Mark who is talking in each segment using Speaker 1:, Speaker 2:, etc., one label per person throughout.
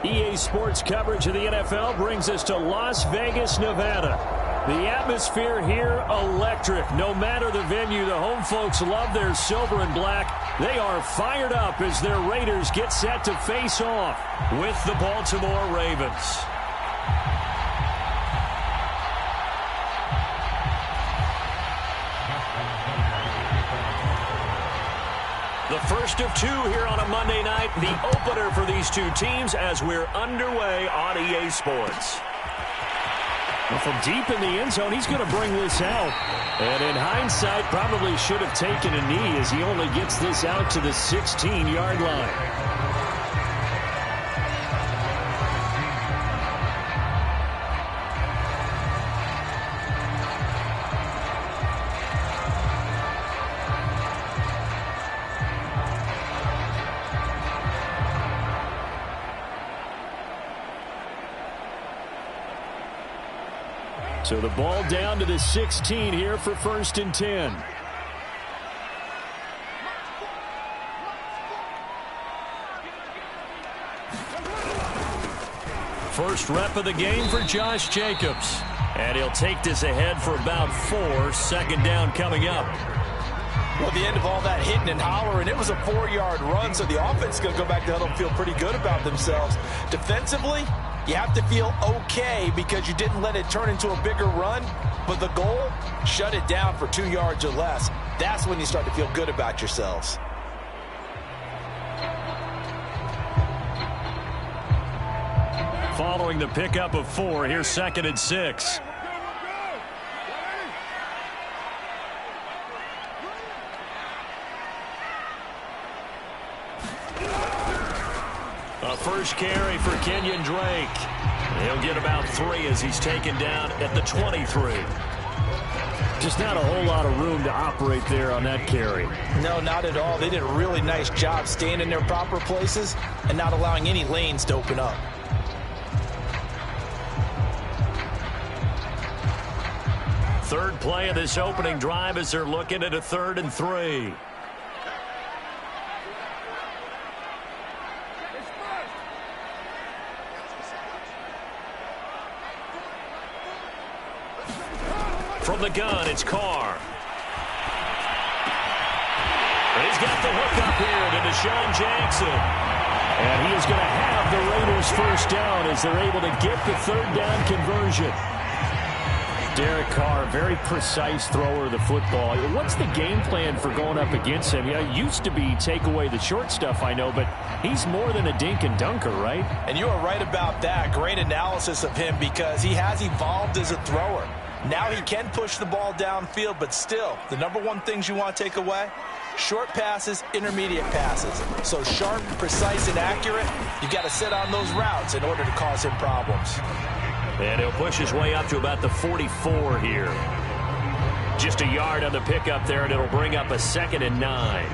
Speaker 1: EA Sports coverage of the NFL brings us to Las Vegas, Nevada. The atmosphere here, electric. No matter the venue, the home folks love their silver and black. They are fired up as their Raiders get set to face off with the Baltimore Ravens. The first of two here on a Monday night, the opener for these two teams as we're underway on EA Sports. Well, from deep in the end zone, he's going to bring this out. And in hindsight, probably should have taken a knee as he only gets this out to the 16-yard line. So the ball down to the 16 here for 1st and 10. First rep of the game for Josh Jacobs. And he'll take this ahead for about 4. 2nd down coming up.
Speaker 2: Well, the end of all that hitting and hollering, it was a 4-yard run, so the offense is going to go back to huddle and feel pretty good about themselves. Defensively, you have to feel okay because you didn't let it turn into a bigger run, but the goal, shut it down for 2 yards or less. That's when you start to feel good about yourselves.
Speaker 1: Following the pickup of 4, here's 2nd and 6. A first carry for Kenyon Drake. He'll get about 3 as he's taken down at the 23. Just not a whole lot of room to operate there on that carry.
Speaker 2: No, not at all. They did a really nice job staying in their proper places and not allowing any lanes to open up.
Speaker 1: Third play of this opening drive as they're looking at a 3rd and 3. From the gun, it's Carr. And he's got the hook up here to Deshaun Jackson. And he is going to have the Raiders first down as they're able to get the 3rd down conversion. Derek Carr, very precise thrower of the football. What's the game plan for going up against him? Yeah, it used to be take away the short stuff, I know, but he's more than a dink and dunker, right?
Speaker 2: And you are right about that. Great analysis of him because he has evolved as a thrower. Now he can push the ball downfield, but still, the number one things you want to take away, short passes, intermediate passes. So sharp, precise, and accurate, you've got to sit on those routes in order to cause him problems.
Speaker 1: And he'll push his way up to about the 44 here. Just a yard on the pickup there, and it'll bring up a 2nd and 9.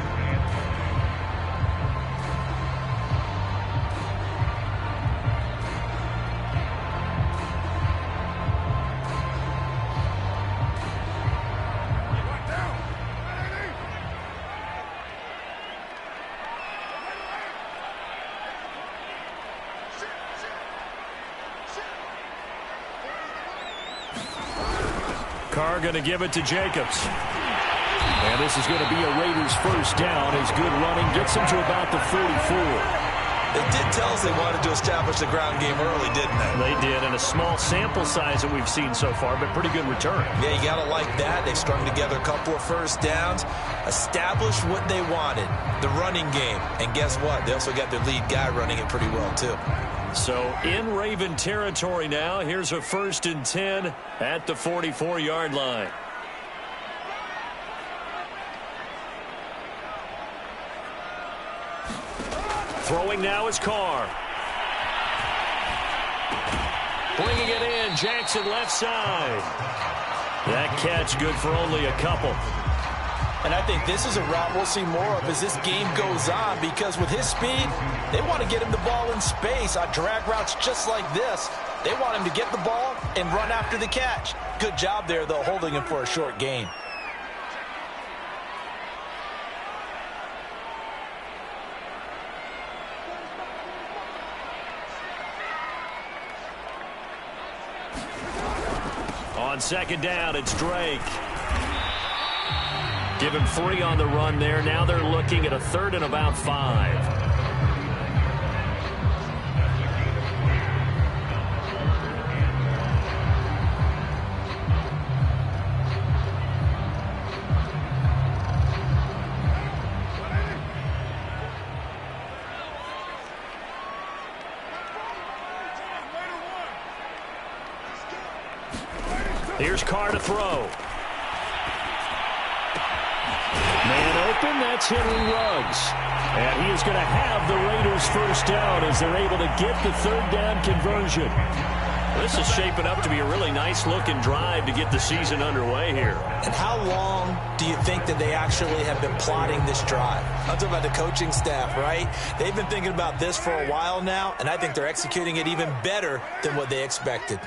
Speaker 1: Carr going to give it to Jacobs. And this is going to be a Raiders first down. His good running gets him to about the 44.
Speaker 2: They did tell us they wanted to establish the ground game early, didn't they?
Speaker 1: They did, and a small sample size that we've seen so far, but pretty good return.
Speaker 2: Yeah, you got to like that. They strung together a couple of first downs, established what they wanted, the running game. And guess what? They also got their lead guy running it pretty well, too.
Speaker 1: So in Raven territory now, here's a 1st and 10 at the 44-yard line. Throwing now is Carr. Bringing it in, Jackson left side. That catch good for only a couple.
Speaker 2: And I think this is a route we'll see more of as this game goes on because with his speed, they want to get him the ball in space on drag routes just like this. They want him to get the ball and run after the catch. Good job there, though, holding him for a short gain.
Speaker 1: On second down, it's Drake. Give him 3 on the run there. Now they're looking at a 3rd and about 5. Here's Carr to throw. Man open, that's Henry Ruggs. And he is going to have the Raiders first down as they're able to get the 3rd down conversion. This is shaping up to be a really nice-looking drive to get the season underway here.
Speaker 2: And how long do you think that they actually have been plotting this drive? I'm talking about the coaching staff, right? They've been thinking about this for a while now, and I think they're executing it even better than what they expected.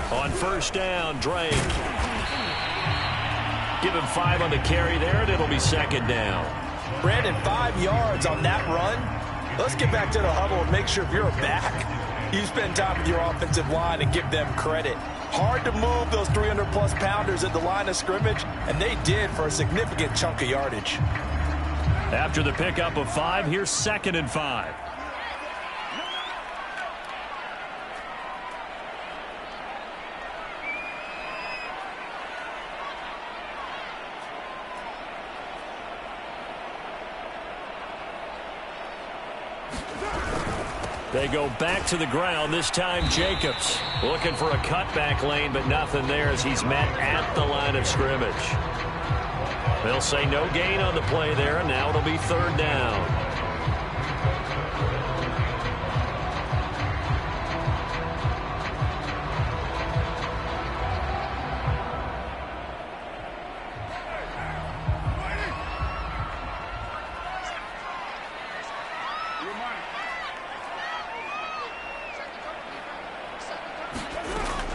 Speaker 1: On first down, Drake. Give him 5 on the carry there, and it'll be second down.
Speaker 2: Brandon, 5 yards on that run. Let's get back to the huddle and make sure if you're a back, you spend time with your offensive line and give them credit. Hard to move those 300-plus pounders at the line of scrimmage, and they did for a significant chunk of yardage.
Speaker 1: After the pickup of 5, here's 2nd and 5. They go back to the ground, this time Jacobs. Looking for a cutback lane, but nothing there as he's met at the line of scrimmage. They'll say no gain on the play there, and now it'll be 3rd down.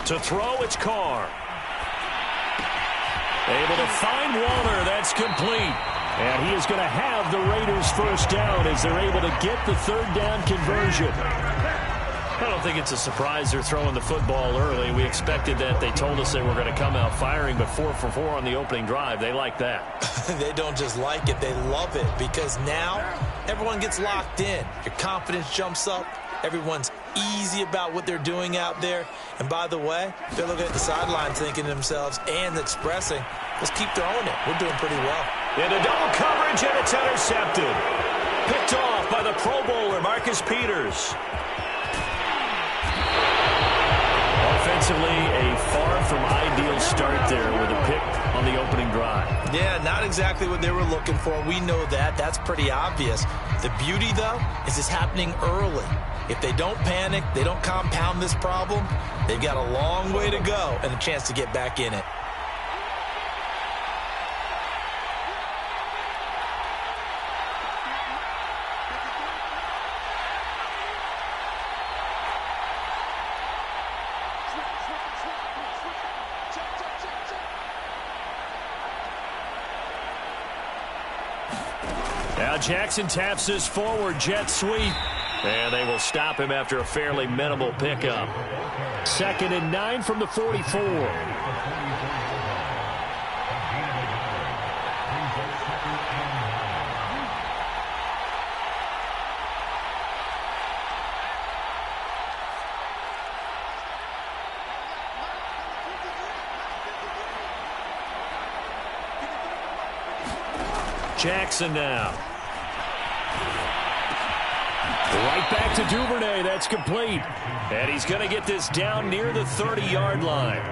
Speaker 1: To throw, it's Carr. Able to find Waller. That's complete. And he is going to have the Raiders first down as they're able to get the 3rd down conversion. I don't think it's a surprise they're throwing the football early. We expected that. They told us they were going to come out firing, but 4 for 4 on the opening drive. They like that.
Speaker 2: They don't just like it. They love it because now everyone gets locked in. Your confidence jumps up. Everyone's easy about what they're doing out there. And by the way, they're looking at the sideline thinking to themselves and expressing, let's keep throwing it. We're doing pretty well.
Speaker 1: Into double coverage, and it's intercepted. Picked off by the Pro Bowler, Marcus Peters. Offensively, a far from ideal start there with a pick on the opening drive.
Speaker 2: Yeah, not exactly what they were looking for. We know that. That's pretty obvious. The beauty, though, is it's happening early. If they don't panic, they don't compound this problem, they've got a long way to go and a chance to get back in it.
Speaker 1: Now Jackson taps his forward jet sweep. And they will stop him after a fairly minimal pickup. 2nd and 9 from the 44. Jackson now. Right back to Duvernay. That's complete. And he's going to get this down near the 30-yard line.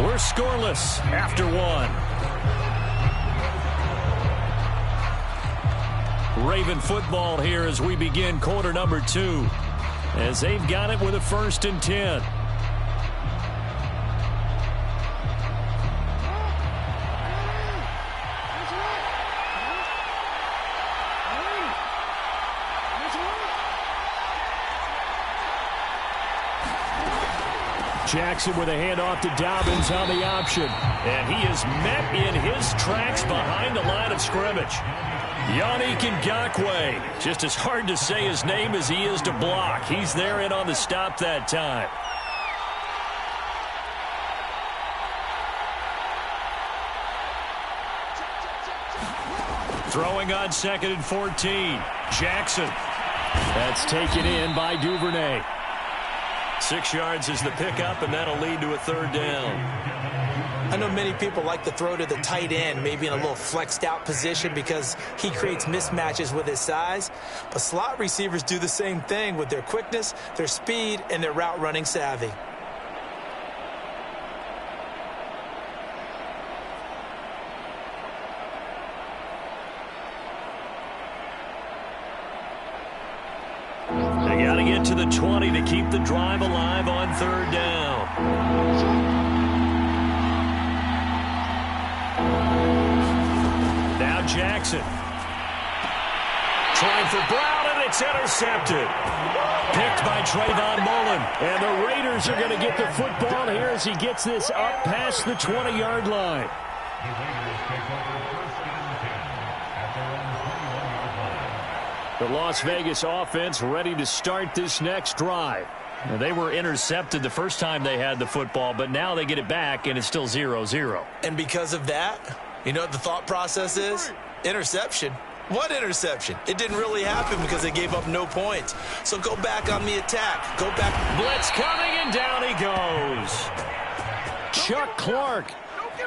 Speaker 1: We're scoreless after 1. Raven football here as we begin quarter number 2. As they've got it with a 1st and 10. Jackson with a handoff to Dobbins on the option. And he is met in his tracks behind the line of scrimmage. Yr1 Wk1. Just as hard to say his name as he is to block. He's there in on the stop that time. Throwing on 2nd and 14. Jackson. That's taken in by Duvernay. 6 yards is the pickup, and that'll lead to a 3rd down.
Speaker 2: I know many people like to throw to the tight end, maybe in a little flexed out position because he creates mismatches with his size. But slot receivers do the same thing with their quickness, their speed, and their route running savvy.
Speaker 1: They got to get to the 20 to keep the drive alive on 3rd down. Now Jackson. Trying for Brown, and it's intercepted. Picked by Trayvon Mullen. And the Raiders are going to get the football here as he gets this up past the 20-yard line. The Las Vegas offense ready to start this next drive. Now, they were intercepted the first time they had the football, but now they get it back, and it's still 0-0.
Speaker 2: And because of that, you know what the thought process is? Interception. What interception? It didn't really happen because they gave up no points. So go back on the attack. Go back.
Speaker 1: Blitz coming, and down he goes. Chuck Clark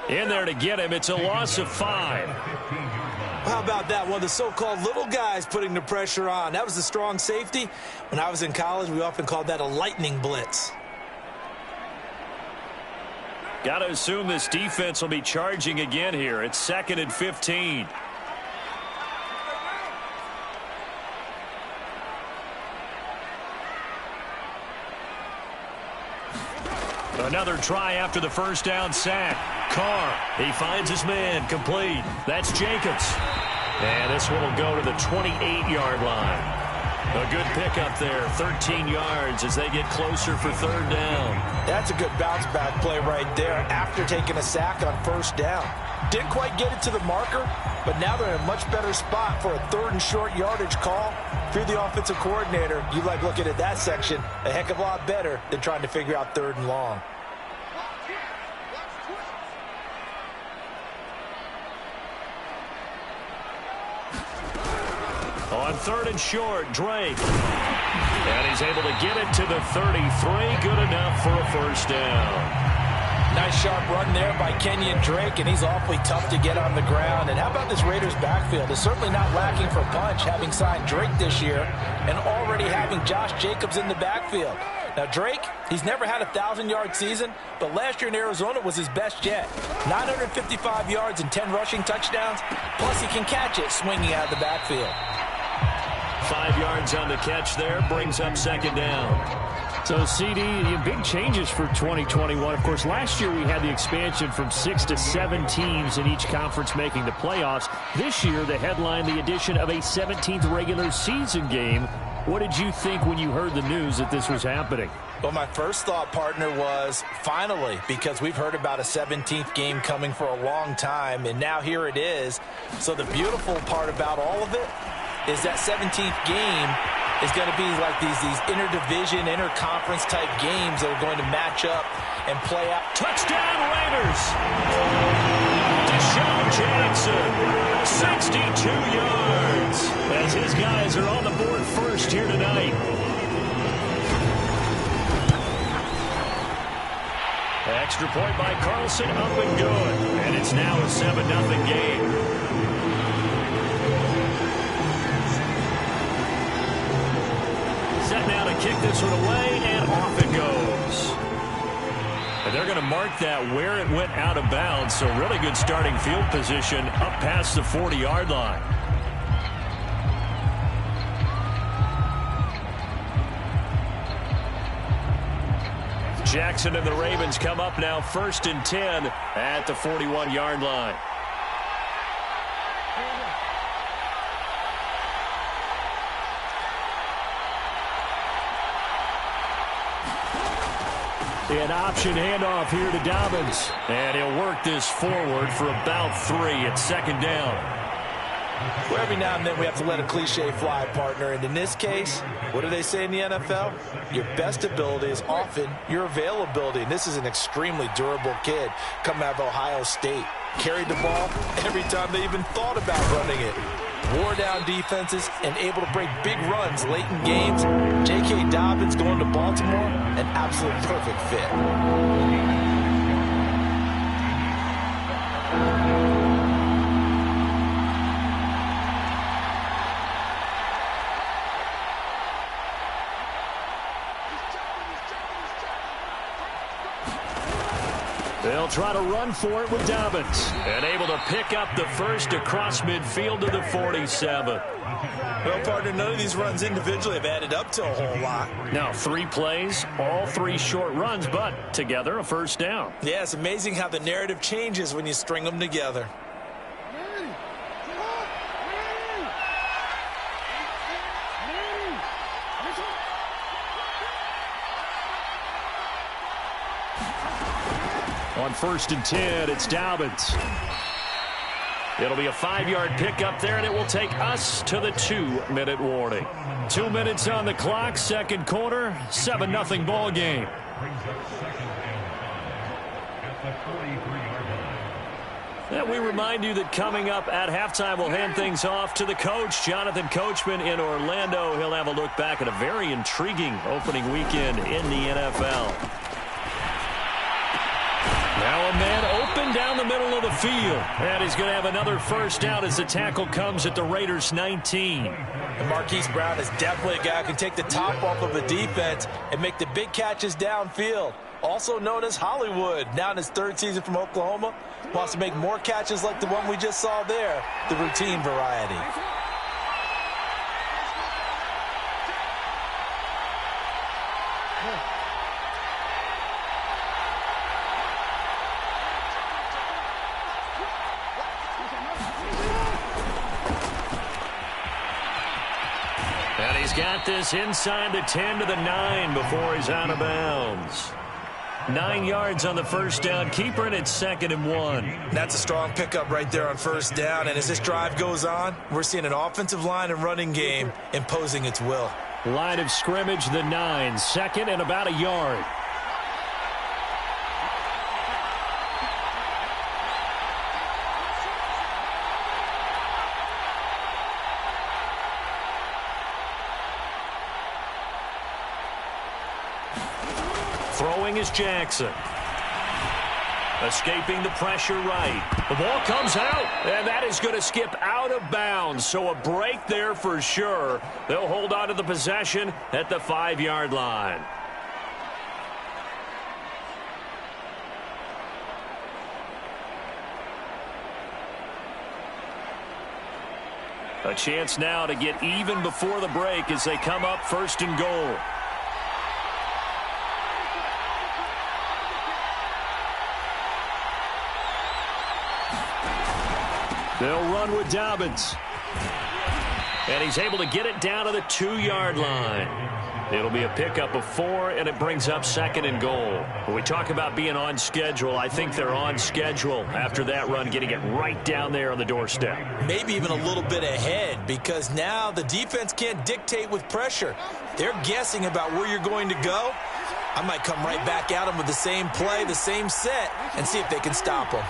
Speaker 1: in there to get him. It's a loss of 5.
Speaker 2: How about that? One of the so-called little guys putting the pressure on. That was the strong safety. When I was in college, we often called that a lightning blitz.
Speaker 1: Got to assume this defense will be charging again here. It's 2nd and 15. Another try after the first down sack. Carr, he finds his man, complete. That's Jacobs. And this one will go to the 28-yard line. A good pickup there, 13 yards as they get closer for 3rd down.
Speaker 2: That's a good bounce-back play right there after taking a sack on 1st down. Didn't quite get it to the marker, but now they're in a much better spot for a 3rd and short yardage call. If you're the offensive coordinator, you like looking at that section a heck of a lot better than trying to figure out 3rd and long.
Speaker 1: On 3rd and short, Drake. And he's able to get it to the 33. Good enough for a 1st down.
Speaker 2: Nice sharp run there by Kenyon Drake, and he's awfully tough to get on the ground. And how about this Raiders backfield? It's certainly not lacking for punch, having signed Drake this year and already having Josh Jacobs in the backfield. Now, Drake, he's never had a 1,000-yard season, but last year in Arizona was his best yet. 955 yards and 10 rushing touchdowns, plus he can catch it swinging out of the backfield.
Speaker 1: 5 yards on the catch there, brings up 2nd down. So, CD, big changes for 2021. Of course, last year we had the expansion from 6 to 7 teams in each conference making the playoffs. This year, they headlined the addition of a 17th regular season game. What did you think when you heard the news that this was happening?
Speaker 2: Well, my first thought, partner, was finally, because we've heard about a 17th game coming for a long time, and now here it is. So the beautiful part about all of it is that 17th game is going to be like these interdivision, interconference type games that are going to match up and play out.
Speaker 1: Touchdown Raiders! Deshaun Jackson, 62 yards, as his guys are on the board first here tonight. Extra point by Carlson, up and good. And it's now a 7-0 game. Set now to kick this one away, and off it goes. And they're going to mark that where it went out of bounds, so really good starting field position up past the 40-yard line. Jackson and the Ravens come up now 1st and 10 at the 41-yard line. An option handoff here to Dobbins. And he'll work this forward for about 3 at second down.
Speaker 2: Well, every now and then we have to let a cliche fly, partner. And in this case, what do they say in the NFL? Your best ability is often your availability. And this is an extremely durable kid coming out of Ohio State. Carried the ball every time they even thought about running it. Wore down defenses and able to break big runs late in games. J.K. Dobbins going to Baltimore, an absolute perfect fit.
Speaker 1: They'll try to run for it with Dobbins. And able to pick up the first across midfield to the 47.
Speaker 2: Well, partner, none of these runs individually have added up to a whole lot.
Speaker 1: Now, 3 plays, all 3 short runs, but together a first down.
Speaker 2: Yeah, it's amazing how the narrative changes when you string them together.
Speaker 1: On 1st and 10, it's Dobbins. It'll be a 5-yard pickup there, and it will take us to the 2-minute warning. 2 minutes on the clock, second quarter, 7-0 ball game. And we remind you that coming up at halftime, we'll hand things off to the coach, Jonathan Coachman in Orlando. He'll have a look back at a very intriguing opening weekend in the NFL. Now a man open down the middle of the field. And he's going to have another first down as the tackle comes at the Raiders' 19.
Speaker 2: And Marquise Brown is definitely a guy who can take the top off of a defense and make the big catches downfield. Also known as Hollywood, now in his 3rd season from Oklahoma. Wants to make more catches like the one we just saw there, the routine variety.
Speaker 1: And he's got this inside the 10 to the 9 before he's out of bounds. 9 yards on the first down. Keeper, and it's 2nd and 1.
Speaker 2: That's a strong pickup right there on first down. And as this drive goes on, we're seeing an offensive line and running game imposing its will.
Speaker 1: Line of scrimmage, the 9. 2nd and about a yard. Throwing is Jackson. Escaping the pressure right. The ball comes out, and that is going to skip out of bounds. So a break there for sure. They'll hold on to the possession at the 5-yard line. A chance now to get even before the break as they come up 1st and goal. They'll run with Dobbins. And he's able to get it down to the 2-yard line. It'll be a pickup of 4, and it brings up 2nd and goal. When we talk about being on schedule, I think they're on schedule after that run, getting it right down there on the doorstep.
Speaker 2: Maybe even a little bit ahead, because now the defense can't dictate with pressure. They're guessing about where you're going to go. I might come right back at them with the same play, the same set, and see if they can stop them.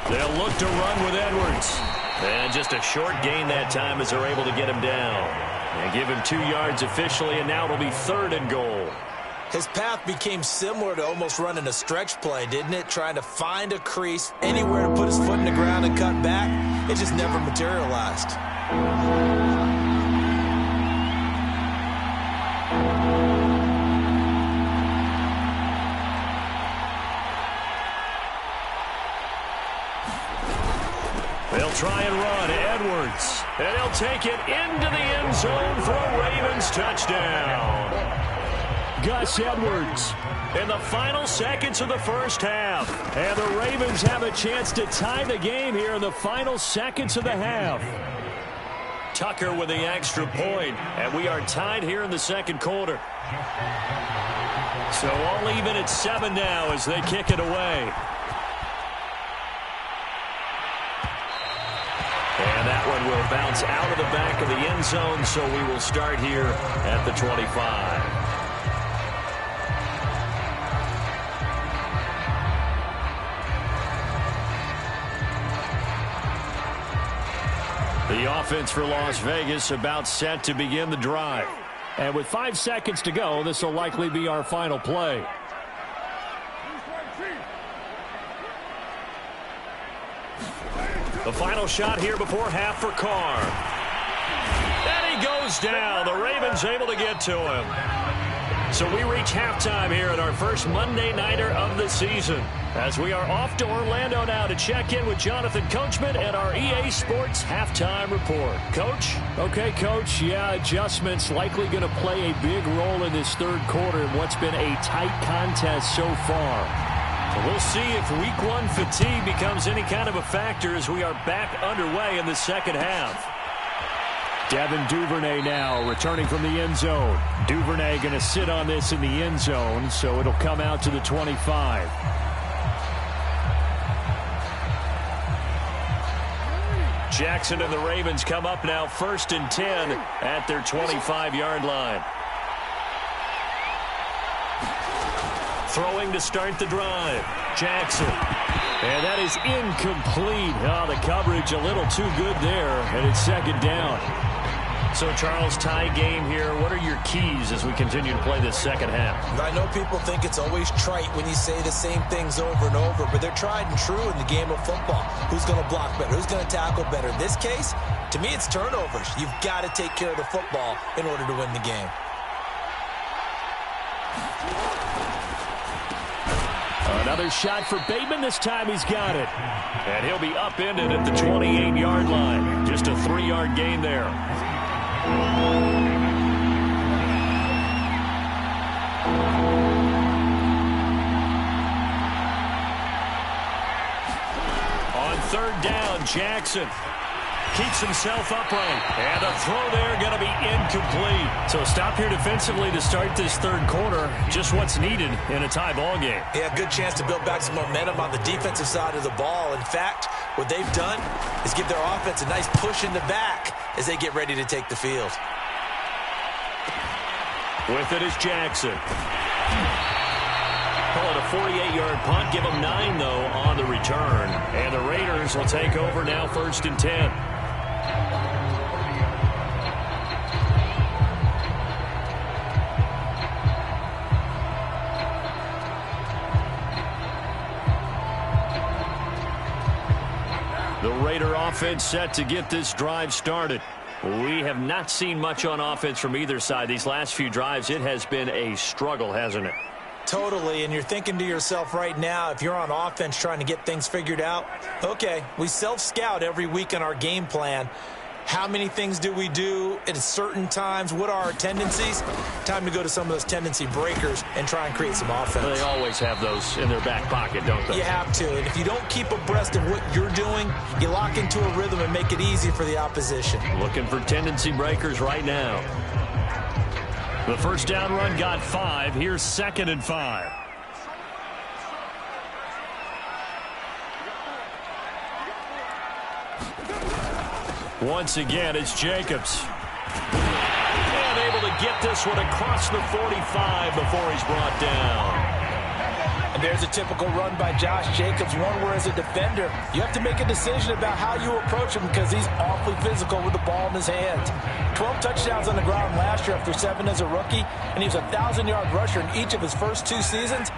Speaker 1: They'll look to run with Edwards. And just a short gain that time as they're able to get him down. And give him 2 yards officially, and now it'll be 3rd and goal.
Speaker 2: His path became similar to almost running a stretch play, didn't it? Trying to find a crease, anywhere to put his foot in the ground and cut back. It just never materialized.
Speaker 1: They'll try and run. Edwards. And he'll take it into the end zone for a Ravens touchdown. Gus Edwards. In the final seconds of the first half. And the Ravens have a chance to tie the game here in the final seconds of the half. Tucker with the extra point, and we are tied here in the second quarter. So all even at 7 now as they kick it away. And that one will bounce out of the back of the end zone, so we will start here at the 25. The offense for Las Vegas about set to begin the drive. And with 5 seconds to go, this will likely be our final play. The final shot here before half for Carr. And he goes down. The Ravens able to get to him. So we reach halftime here at our first Monday Nighter of the season. As we are off to Orlando now to check in with Jonathan Coachman and our EA Sports Halftime Report. Coach? Okay, Coach. Yeah, adjustments likely going to play a big role in this third quarter in what's been a tight contest so far. So we'll see if Week 1 fatigue becomes any kind of a factor as we are back underway in the second half. Devin Duvernay now returning from the end zone. Duvernay going to sit on this in the end zone, so it'll come out to the 25. Jackson and the Ravens come up now 1st and 10 at their 25-yard line. Throwing to start the drive. Jackson. And that is incomplete. Oh, the coverage a little too good there, and it's second down. So, Charles, tie game here. What are your keys as we continue to play this second half?
Speaker 2: I know people think it's always trite when you say the same things over and over, but they're tried and true in the game of football. Who's going to block better? Who's going to tackle better? In this case, to me, it's turnovers. You've got to take care of the football in order to win the game.
Speaker 1: Another shot for Bateman. This time he's got it. And he'll be upended at the 28-yard line. Just a 3-yard gain there. On third down, Jackson keeps himself upright. And a throw there going to be incomplete. So stop here defensively to start this third quarter. Just what's needed in a tie ball game.
Speaker 2: Yeah, good chance to build back some momentum on the defensive side of the ball. In fact, what they've done is give their offense a nice push in the back as they get ready to take the field.
Speaker 1: With it is Jackson. Call it a 48-yard punt. Give them 9, though, on the return. And the Raiders will take over now 1st and 10. The Raider offense set to get this drive started. We have not seen much on offense from either side. These last few drives, it has been a struggle, hasn't it?
Speaker 2: Totally, and you're thinking to yourself right now, if you're on offense trying to get things figured out, okay, we self-scout every week in our game plan. How many things do we do at certain times? What are our tendencies? Time to go to some of those tendency breakers and try and create some offense.
Speaker 1: They always have those in their back pocket, don't they?
Speaker 2: You have to, and if you don't keep abreast of what you're doing, you lock into a rhythm and make it easy for the opposition.
Speaker 1: Looking for tendency breakers right now. The first down run got 5. Here's 2nd and 5. Once again, it's Jacobs. And able to get this one across the 45 before he's brought down.
Speaker 2: And there's a typical run by Josh Jacobs, one where as a defender, you have to make a decision about how you approach him because he's awfully physical with the ball in his hands. 12 touchdowns on the ground last year after 7 as a rookie, and he was a 1,000-yard rusher in each of his first 2 seasons.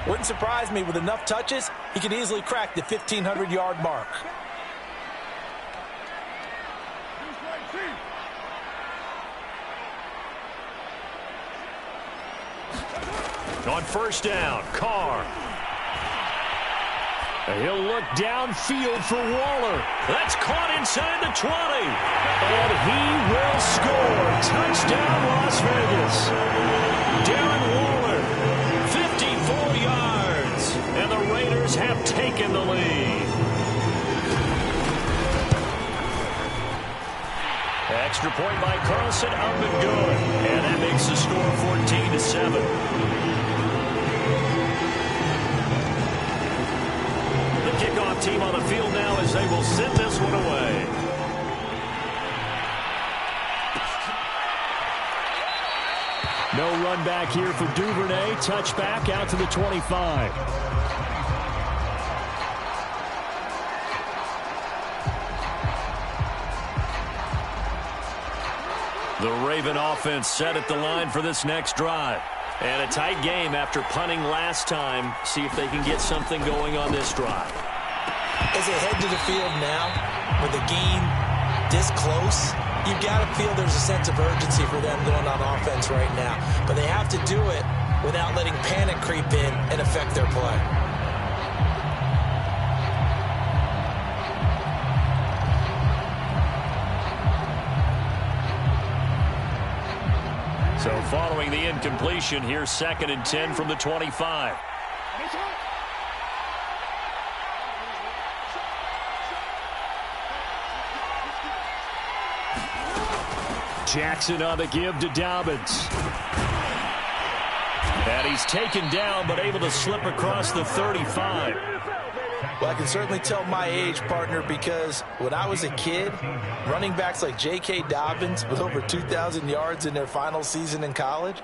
Speaker 2: Wouldn't surprise me with enough touches, he could easily crack the 1,500-yard mark.
Speaker 1: On first down, Carr. He'll look downfield for Waller. That's caught inside the 20. And he will score. Touchdown, Las Vegas. Darren Waller taken the lead. Extra point by Carlson, up and good. And that makes the score 14-7. The kickoff team on the field now as they will send this one away. No run back here for Duvernay. Touchback out to the 25. The Raven offense set at the line for this next drive. And a tight game after punting last time. See if they can get something going on this drive.
Speaker 2: As they head to the field now, with the game this close, you've got to feel there's a sense of urgency for them going on offense right now. But they have to do it without letting panic creep in and affect their play.
Speaker 1: So following the incompletion, here's 2nd and 10 from the 25. Jackson on the give to Dobbins. And he's taken down, but able to slip across the 35.
Speaker 2: Well, I can certainly tell my age, partner, because when I was a kid, running backs like J.K. Dobbins with over 2,000 yards in their final season in college,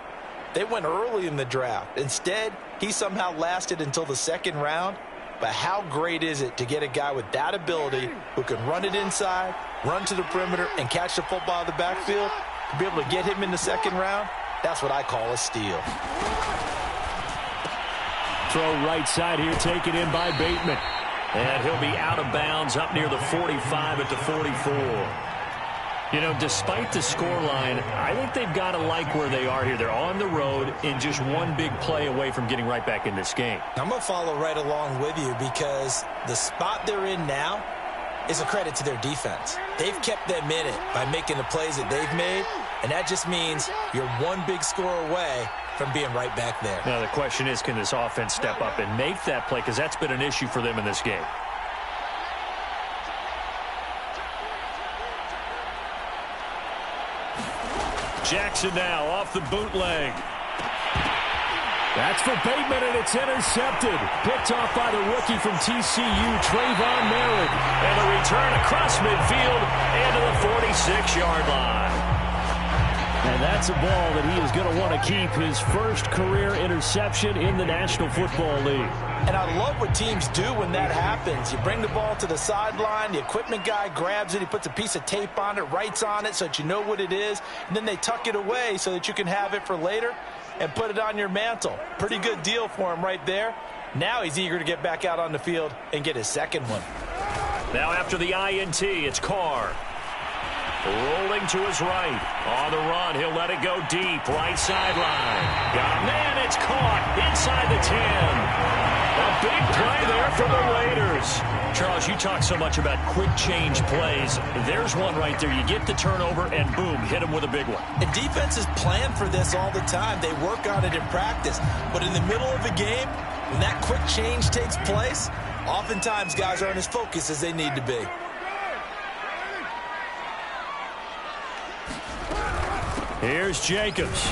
Speaker 2: they went early in the draft. Instead, he somehow lasted until the 2nd round. But how great is it to get a guy with that ability who can run it inside, run to the perimeter, and catch the football in the backfield? To be able to get him in the 2nd round, that's what I call a steal.
Speaker 1: Throw right side here, taken in by Bateman. And he'll be out of bounds up near the 45 at the 44. You know, despite the scoreline, I think they've got to like where they are here. They're on the road and just one big play away from getting right back in this game.
Speaker 2: I'm going to follow right along with you because the spot they're in now is a credit to their defense. They've kept them in it by making the plays that they've made, and that just means you're one big score away from being right back there.
Speaker 1: Now, the question is, can this offense step up and make that play? Because that's been an issue for them in this game. Jackson now off the bootleg. That's for Bateman, and it's intercepted. Picked off by the rookie from TCU, Trayvon Merritt. And the return across midfield and to the 46-yard line. And that's a ball that he is going to want to keep, his first career interception in the National Football League.
Speaker 2: And I love what teams do when that happens. You bring the ball to the sideline, the equipment guy grabs it, he puts a piece of tape on it, writes on it so that you know what it is, and then they tuck it away so that you can have it for later and put it on your mantle. Pretty good deal for him right there. Now he's eager to get back out on the field and get his 2nd one.
Speaker 1: Now after the INT, it's Carr. Rolling to his right. On the run, he'll let it go deep. Right sideline. Got a man, it's caught inside the 10. A big play there for the Raiders. Charles, you talk so much about quick change plays. There's one right there. You get the turnover, and boom, hit him with a big one.
Speaker 2: And defenses plan for this all the time. They work on it in practice. But in the middle of a game, when that quick change takes place, oftentimes guys aren't as focused as they need to be.
Speaker 1: Here's Jacobs.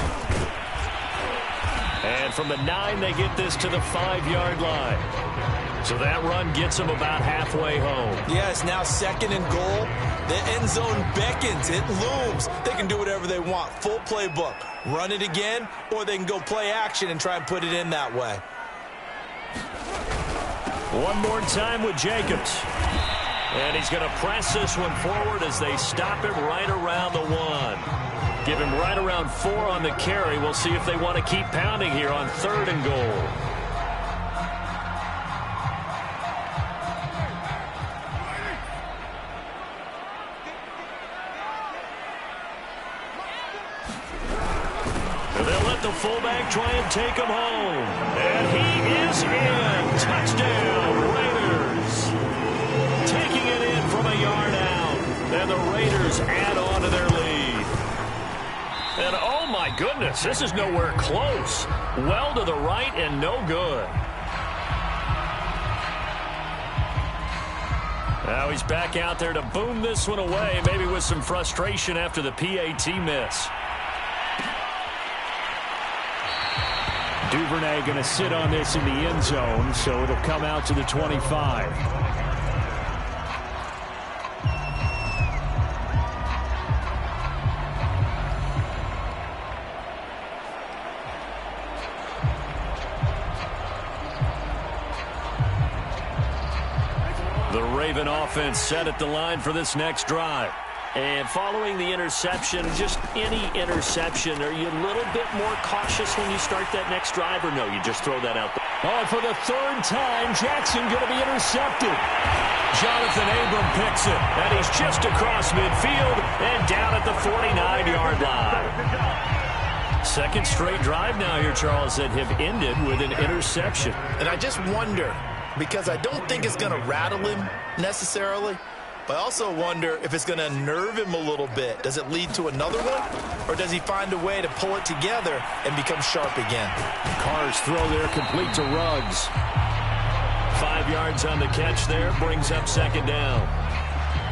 Speaker 1: And from the 9, they get this to the 5-yard line. So that run gets them about halfway home.
Speaker 2: Yeah, it's now 2nd and goal. The end zone beckons. It looms. They can do whatever they want. Full playbook. Run it again, or they can go play action and try and put it in that way.
Speaker 1: One more time with Jacobs. And he's going to press this one forward as they stop him right around the 1. Give him right around 4 on the carry. We'll see if they want to keep pounding here on 3rd and goal. And they'll let the fullback try and take him home. And he is in. Touchdown, Raiders. Taking it in from a yard out. And the Raiders add on to their lead. And oh my goodness, this is nowhere close. Well to the right and no good. Now he's back out there to boom this one away, maybe with some frustration after the PAT miss. Duvernay going to sit on this in the end zone, so it'll come out to the 25. The Raven offense set at the line for this next drive. And following the interception, just any interception, are you a little bit more cautious when you start that next drive, or no, you just throw that out there? Oh, for the third time, Jackson going to be intercepted. Jonathan Abram picks it, and he's just across midfield and down at the 49-yard line. Second straight drive now here, Charles, that have ended with an interception.
Speaker 2: And I just wonder, because I don't think it's going to rattle him necessarily, but I also wonder if it's going to nerve him a little bit. Does it lead to another one, or does he find a way to pull it together and become sharp again?
Speaker 1: Carr's throw there complete to Ruggs. 5 yards on the catch there, brings up second down.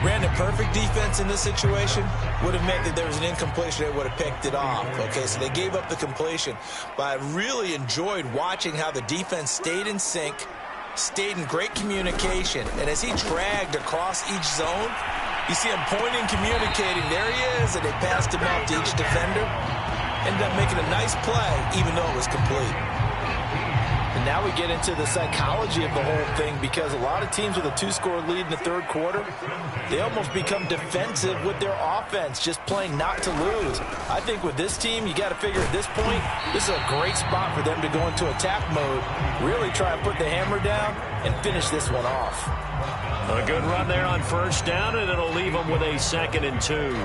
Speaker 2: Brandon, perfect defense in this situation would have meant that there was an incompletion. They would have picked it off. Okay, so they gave up the completion. But I really enjoyed watching how the defense stayed in sync, stayed in great communication, and as he dragged across each zone, you see him pointing, communicating. There he is, and they passed him off to each defender. Ended up making a nice play, even though it was complete. And now we get into the psychology of the whole thing, because a lot of teams with a 2-score lead in the third quarter, they almost become defensive with their offense, just playing not to lose. I think with this team, you got to figure at this point, this is a great spot for them to go into attack mode, really try and put the hammer down and finish this one off.
Speaker 1: A good run there on first down, and it'll leave them with a 2nd and 2.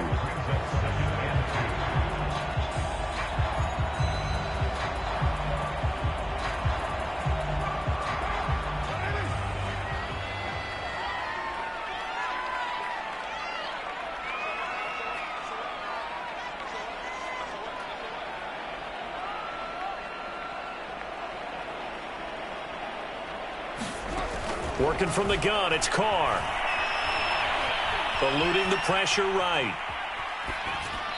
Speaker 1: Working from the gun, it's Carr. Eluding the pressure right.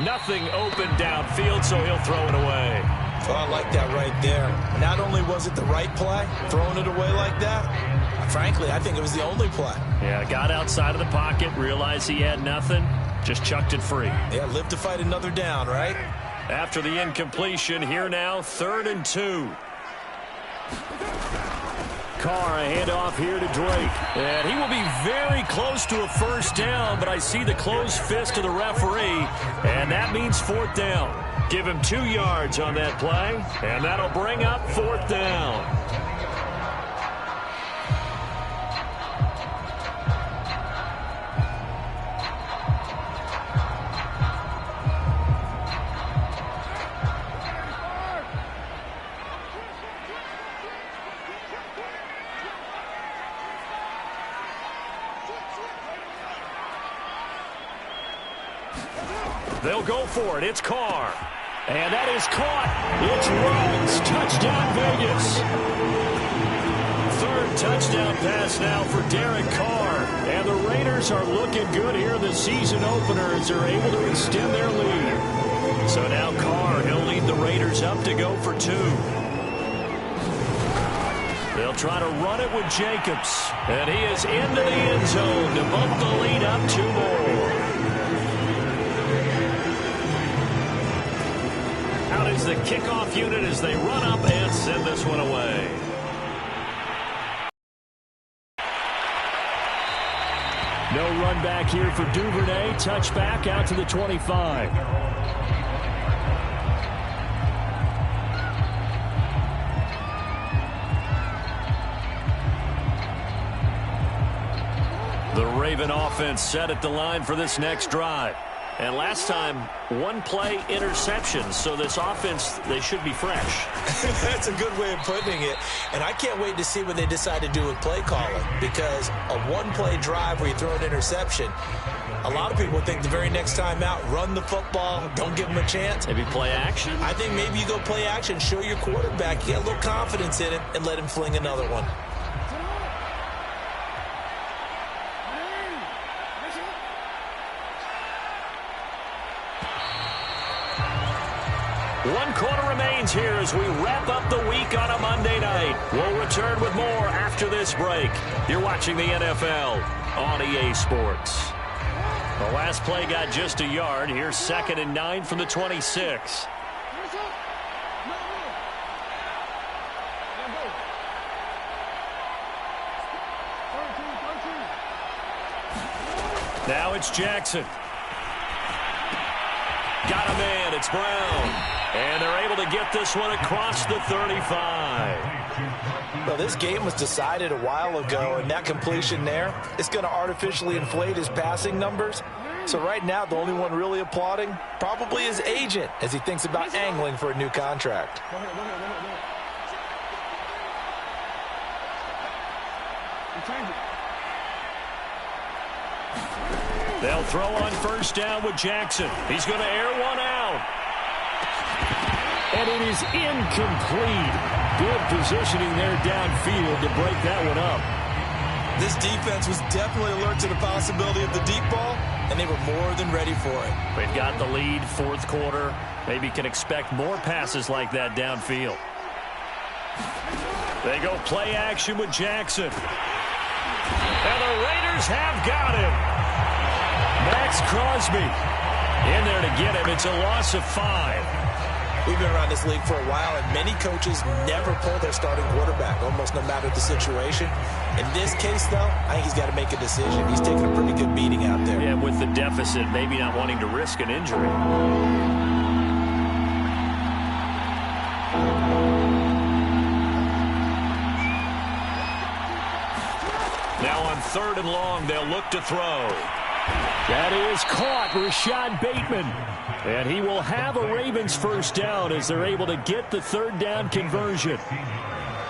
Speaker 1: Nothing open downfield, so he'll throw it away.
Speaker 2: Oh, I like that right there. Not only was it the right play, throwing it away like that, frankly, I think it was the only play.
Speaker 1: Yeah, got outside of the pocket, realized he had nothing, just chucked it free.
Speaker 2: Yeah, live to fight another down, right?
Speaker 1: After the incompletion, here now, 3rd and 2. Carr, a handoff here to Drake. And he will be very close to a first down, but I see the closed fist of the referee, and that means 4th down. Give him 2 yards on that play, and that'll bring up 4th down. They'll go for it. It's Carr. And that is caught. It's Ruggs. Touchdown, Vegas. 3rd touchdown pass now for Derek Carr. And the Raiders are looking good here in the season opener as they're able to extend their lead. So now Carr, he'll lead the Raiders up to go for 2. They'll try to run it with Jacobs. And he is into the end zone to bump the lead up 2 more. Out is the kickoff unit as they run up and send this one away. No run back here for Duvernay. Touchback out to the 25. The Raven offense set at the line for this next drive. And last time, 1-play interception. So this offense, they should be fresh.
Speaker 2: That's a good way of putting it. And I can't wait to see what they decide to do with play calling. Because a 1-play drive where you throw an interception, a lot of people think the very next time out, run the football, don't give them a chance.
Speaker 1: Maybe play action?
Speaker 2: I think maybe you go play action, show your quarterback, you get a little confidence in it, and let him fling another one.
Speaker 1: 1 quarter remains here as we wrap up the week on a Monday night. We'll return with more after this break. You're watching the NFL on EA Sports. The last play got just a yard. Here's 2nd and 9 from the 26. Now it's Jackson. Got a man. It's Brown. And they're able to get this one across the 35.
Speaker 2: Well, this game was decided a while ago, and that completion there is going to artificially inflate his passing numbers. So right now, the only one really applauding probably his agent as he thinks about angling for a new contract.
Speaker 1: They'll throw on 1st down with Jackson. He's going to air one out. And it is incomplete. Good positioning there downfield to break that one up.
Speaker 2: This defense was definitely alert to the possibility of the deep ball, and they were more than ready for it.
Speaker 1: They've got the lead, 4th quarter. Maybe can expect more passes like that downfield. They go play action with Jackson. And the Raiders have got him. Max Crosby in there to get him. It's a loss of 5.
Speaker 2: We've been around this league for a while, and many coaches never pull their starting quarterback, almost no matter the situation. In this case, though, I think he's got to make a decision. He's taking a pretty good beating out there.
Speaker 1: Yeah, with the deficit, maybe not wanting to risk an injury. Now on 3rd and long, they'll look to throw. That is caught, Rashad Bateman. And he will have a Ravens 1st down as they're able to get the 3rd down conversion.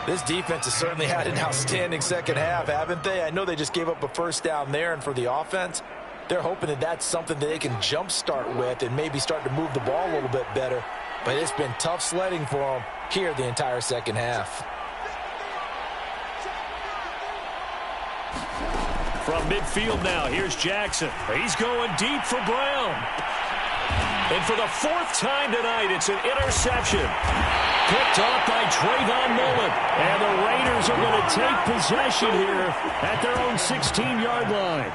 Speaker 2: This defense has certainly had an outstanding second half, haven't they? I know they just gave up a 1st down there, and for the offense, they're hoping that that's something that they can jumpstart with and maybe start to move the ball a little bit better. But it's been tough sledding for them here the entire second half.
Speaker 1: From midfield now, here's Jackson. He's going deep for Brown. And for the 4th time tonight, it's an interception. Picked off by Trayvon Mullen. And the Raiders are going to take possession here at their own 16-yard line.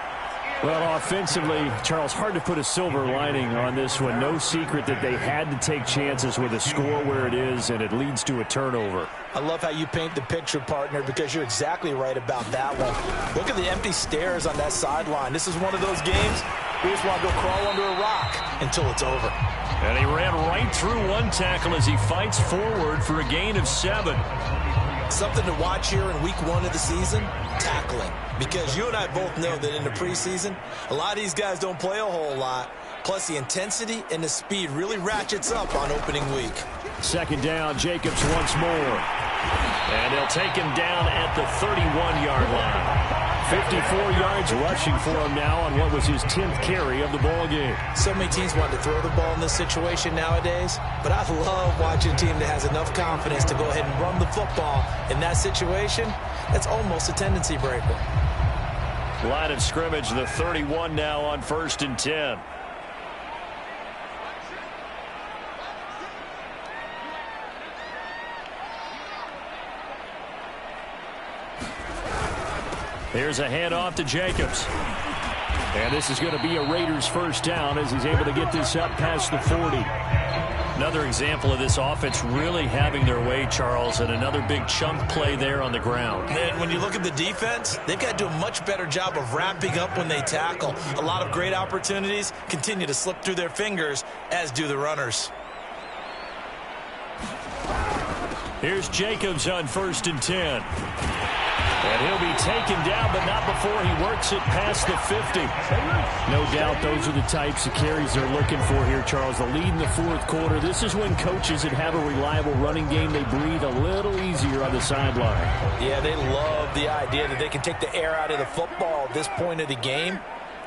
Speaker 1: Well, offensively, Charles, hard to put a silver lining on this one. No secret that they had to take chances with a score where it is, and it leads to a turnover.
Speaker 2: I love how you paint the picture, partner, because you're exactly right about that one. Look at the empty stares on that sideline. This is one of those games we just want to go crawl under a rock until it's over.
Speaker 1: And he ran right through one tackle as he fights forward for a gain of 7.
Speaker 2: Something to watch here in week 1 of the season, tackling. Because you and I both know that in the preseason, a lot of these guys don't play a whole lot. Plus, the intensity and the speed really ratchets up on opening week.
Speaker 1: 2nd down, Jacobs once more. And they'll take him down at the 31-yard line. 54 yards rushing for him now on what was his 10th carry of the ball game.
Speaker 2: So many teams want to throw the ball in this situation nowadays, but I love watching a team that has enough confidence to go ahead and run the football in that situation. That's almost a tendency breaker.
Speaker 1: Line of scrimmage, the 31 now on 1st and 10. Here's a handoff to Jacobs. And this is going to be a Raiders 1st down as he's able to get this up past the 40. Another example of this offense really having their way, Charles, and another big chunk play there on the ground.
Speaker 2: And when you look at the defense, they've got to do a much better job of wrapping up when they tackle. A lot of great opportunities continue to slip through their fingers, as do the runners.
Speaker 1: Here's Jacobs on 1st and 10. And he'll be taken down, but not before he works it past the 50. No doubt those are the types of carries they're looking for here, Charles. The lead in the 4th quarter. This is when coaches that have a reliable running game, they breathe a little easier on the sideline.
Speaker 2: Yeah, they love the idea that they can take the air out of the football at this point of the game.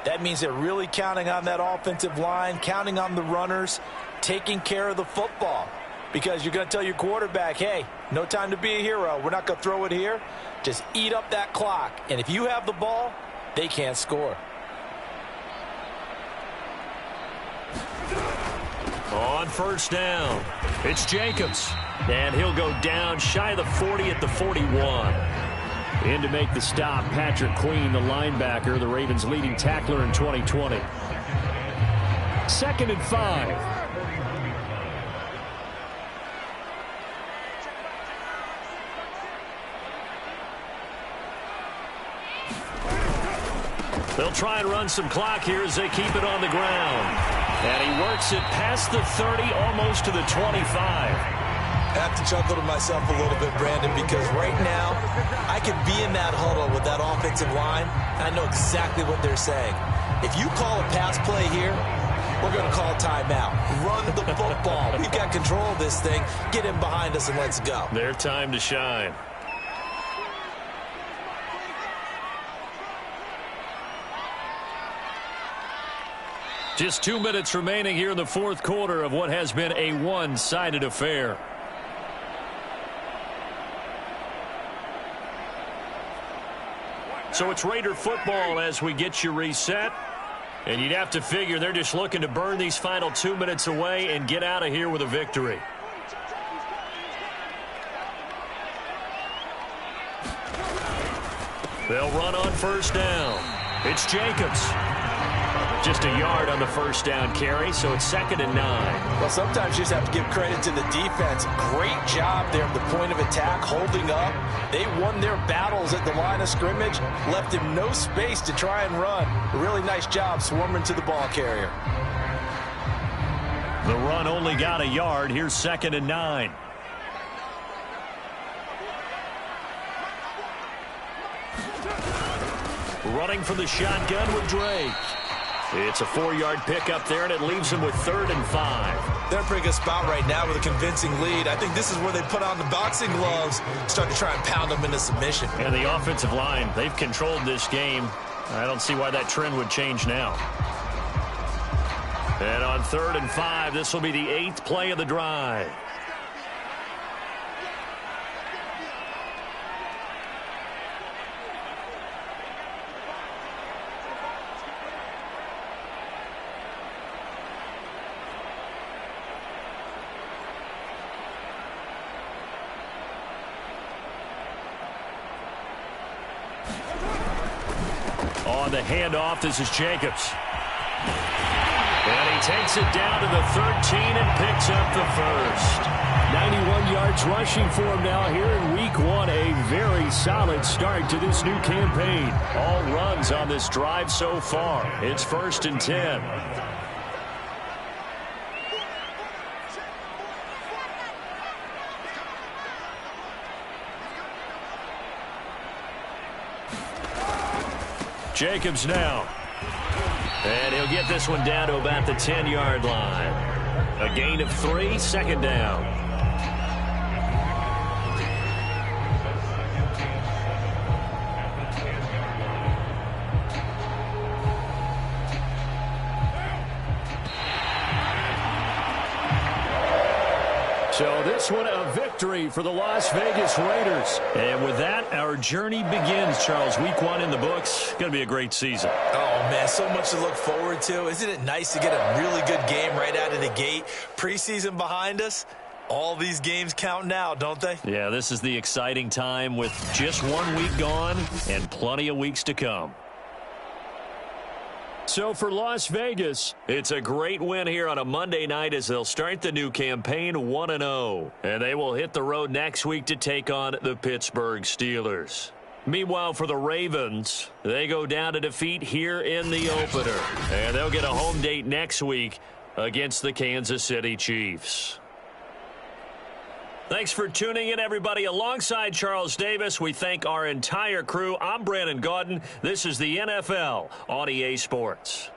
Speaker 2: That means they're really counting on that offensive line, counting on the runners, taking care of the football. Because you're going to tell your quarterback, hey, no time to be a hero. We're not going to throw it here. Just eat up that clock. And if you have the ball, they can't score.
Speaker 1: On first down, it's Jacobs. And he'll go down shy of the 40 at the 41. In to make the stop, Patrick Queen, the linebacker, the Ravens' leading tackler in 2020. 2nd and 5. They'll try and run some clock here as they keep it on the ground. And he works it past the 30, almost to the 25.
Speaker 2: I have to chuckle to myself a little bit, Brandon, because right now I could be in that huddle with that offensive line, and I know exactly what they're saying. If you call a pass play here, we're going to call timeout. Run the football. We've got control of this thing. Get him behind us and let's go.
Speaker 1: Their time to shine. Just 2 minutes remaining here in the fourth quarter of what has been a one-sided affair. So it's Raider football as we get you reset. And you'd have to figure they're just looking to burn these final 2 minutes away and get out of here with a victory. They'll run on first down. It's Jacobs. Just a yard on the first down carry, so it's 2nd and 9.
Speaker 2: Well, sometimes you just have to give credit to the defense. Great job there at the point of attack, holding up. They won their battles at the line of scrimmage, left him no space to try and run. A really nice job swarming to the ball carrier.
Speaker 1: The run only got a yard. Here's 2nd and 9. Running from the shotgun with Drake. It's a 4-yard pickup there, and it leaves him with 3rd and 5.
Speaker 2: They're in a pretty good spot right now with a convincing lead. I think this is where they put on the boxing gloves, start to try and pound them into submission.
Speaker 1: And the offensive line, they've controlled this game. I don't see why that trend would change now. And on 3rd and 5, this will be the 8th play of the drive. On the handoff, this is Jacobs. And he takes it down to the 13 and picks up the first. 91 yards rushing for him now here in week 1. A very solid start to this new campaign. All runs on this drive so far. It's 1st and 10. Jacobs now. And he'll get this one down to about the 10-yard line. A gain of 3, 2nd down. So this one a victory for the Las Vegas Raiders. And with that, our journey begins, Charles. Week 1 in the books. Going to be a great season.
Speaker 2: Oh, man, so much to look forward to. Isn't it nice to get a really good game right out of the gate? Preseason behind us. All these games count now, don't they?
Speaker 1: Yeah, this is the exciting time with just 1 week gone and plenty of weeks to come. So for Las Vegas, it's a great win here on a Monday night as they'll start the new campaign 1-0. And they will hit the road next week to take on the Pittsburgh Steelers. Meanwhile, for the Ravens, they go down to defeat here in the opener. And they'll get a home date next week against the Kansas City Chiefs. Thanks for tuning in, everybody. Alongside Charles Davis, we thank our entire crew. I'm Brandon Gaudin. This is the NFL on EA Sports.